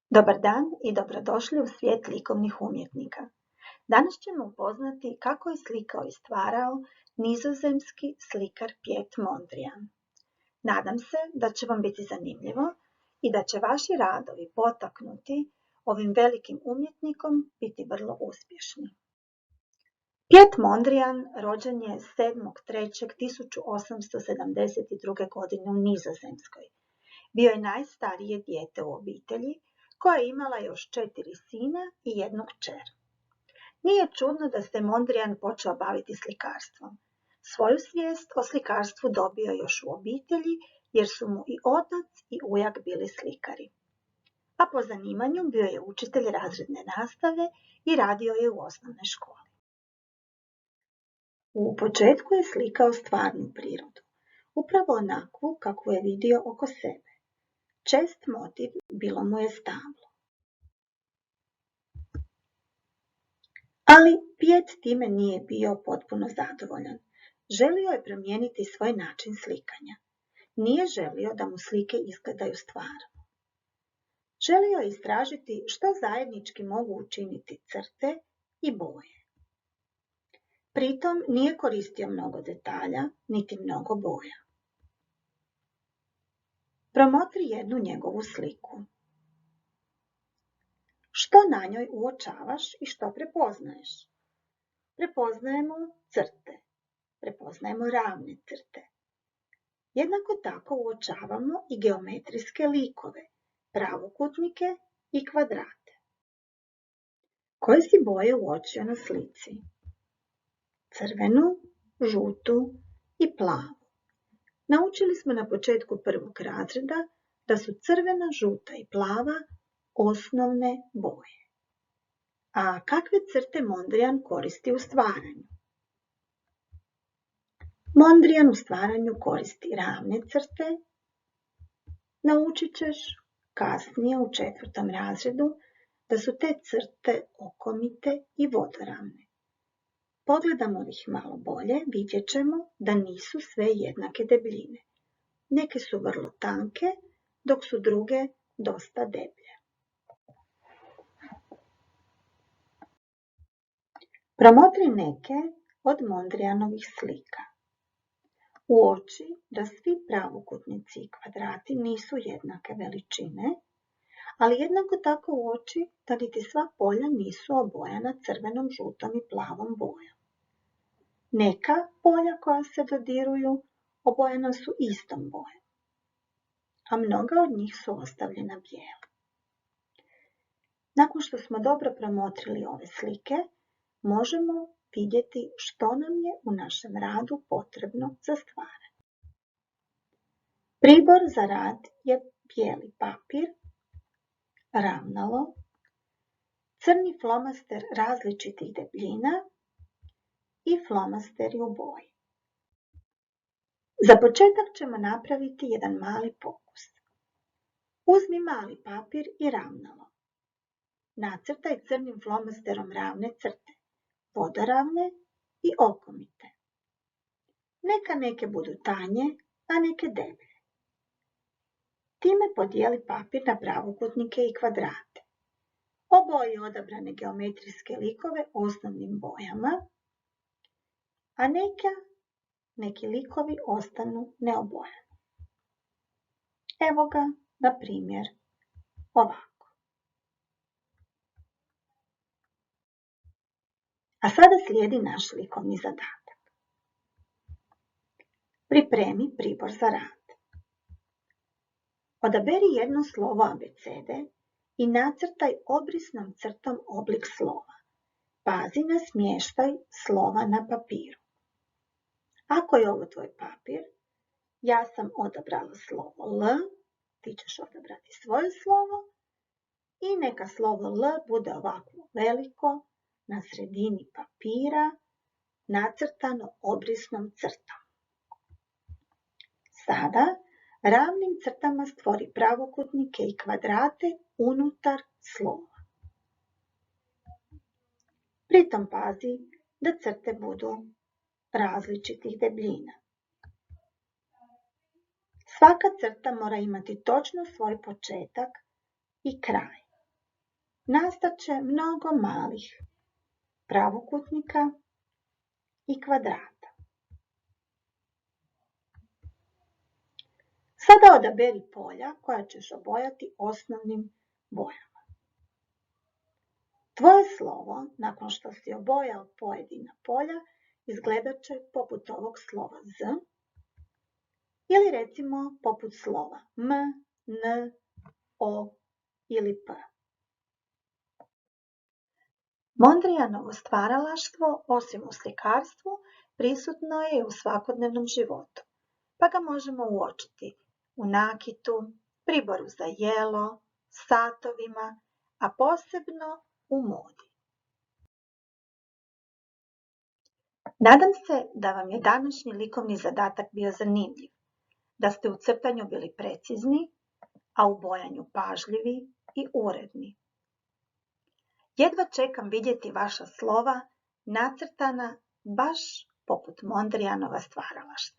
Dobar dan i dobrodošli u svijet likovnih umjetnika. Danas ćemo upoznati kako je slikao i stvarao nizozemski slikar Piet Mondrian. Nadam se da će vam biti zanimljivo i da će vaši radovi potaknuti ovim velikim umjetnikom biti vrlo uspješni. Piet Mondrian rođen je 7.3.1872. godine u Nizozemskoj. Bio je najstarije dijete u obitelji koja je imala još 4 sina i 1 kćer. Nije čudno da se Mondrian počeo baviti slikarstvom. Svoju svijest o slikarstvu dobio još u obitelji jer su mu i otac i ujak bili slikari. A po zanimanju bio je učitelj razredne nastave i radio je u osnovnoj školi. U početku je slikao stvarnu prirodu, upravo onakvu kakvu je vidio oko sebe. Čest motiv bilo mu je stablo. Ali Piet time nije bio potpuno zadovoljan. Želio je promijeniti svoj način slikanja. Nije želio da mu slike izgledaju stvarno. Želio je istražiti što zajednički mogu učiniti crte i boje. Pritom nije koristio mnogo detalja, niti mnogo boja. Promotri jednu njegovu sliku. Što na njoj uočavaš i što prepoznaješ? Prepoznajemo crte, prepoznajemo ravne crte. Jednako tako uočavamo i geometrijske likove, pravokutnike i kvadrate. Koje si boje uočio na slici? Crvenu, žutu i plavu. Naučili smo na početku 1. razreda da su crvena, žuta i plava osnovne boje. A kakve crte Mondrian koristi u stvaranju? Mondrian u stvaranju koristi ravne crte. Naučit ćeš kasnije u 4. razredu da su te crte okomite i vodoravne. Pogledamo ih malo bolje, vidjet ćemo da nisu sve jednake debljine. Neke su vrlo tanke, dok su druge dosta deblje. Promotri neke od Mondrianovih slika. Uoči da svi pravokutnici i kvadrati nisu jednake veličine, ali jednako tako uoči da niti sva polja nisu obojana crvenom, žutom i plavom bojom. Neka polja koja se dodiruju obojena su istom bojom, a mnoga od njih su ostavljena bijela. Nakon što smo dobro promotrili ove slike, možemo vidjeti što nam je u našem radu potrebno za stvaranje. Pribor za rad je bijeli papir, ravnalo, crni flomaster različitih debljina i flomasteri u boji. Za početak ćemo napraviti jedan mali pokus. Uzmi mali papir i ravnalo. Nacrtaj crnim flomasterom ravne crte, vodoravne i okomite. Neka neke budu tanje, a neke deblje. Time podijeli papir na pravokutnike i kvadrate. Oboji odabrane geometrijske likove osnovnim bojama, a neki likovi ostanu neobojani. Evo ga, na primjer, ovako. A sada slijedi naš likovni zadatak. Pripremi pribor za rad. Odaberi jedno slovo abecede i nacrtaj obrisnom crtom oblik slova. Pazi na smještaj slova na papiru. Ako je ovo tvoj papir, ja sam odabrala slovo L, ti ćeš odabrati svoje slovo i neka slovo L bude ovako veliko na sredini papira, nacrtano obrisnom crtom. Sada ravnim crtama stvori pravokutnike i kvadrate unutar slova. Pritom pazi da crte budu različitih debljina. Svaka crta mora imati točno svoj početak i kraj. nastaće mnogo malih pravokutnika i kvadrata. Sada odaberi polja koja ćeš obojati osnovnim bojama. Tvoje slovo, nakon što si obojao pojedina polja, izgledat će poput ovog slova Z ili recimo poput slova M, N, O ili P. Mondrijanovo stvaralaštvo, osim u slikarstvu, prisutno je i u svakodnevnom životu, pa ga možemo uočiti u nakitu, priboru za jelo, satovima, a posebno u modi. Nadam se da vam je današnji likovni zadatak bio zanimljiv, da ste u crtanju bili precizni, a u bojanju pažljivi i uredni. Jedva čekam vidjeti vaša slova nacrtana baš poput Mondrijanova stvaralaštva.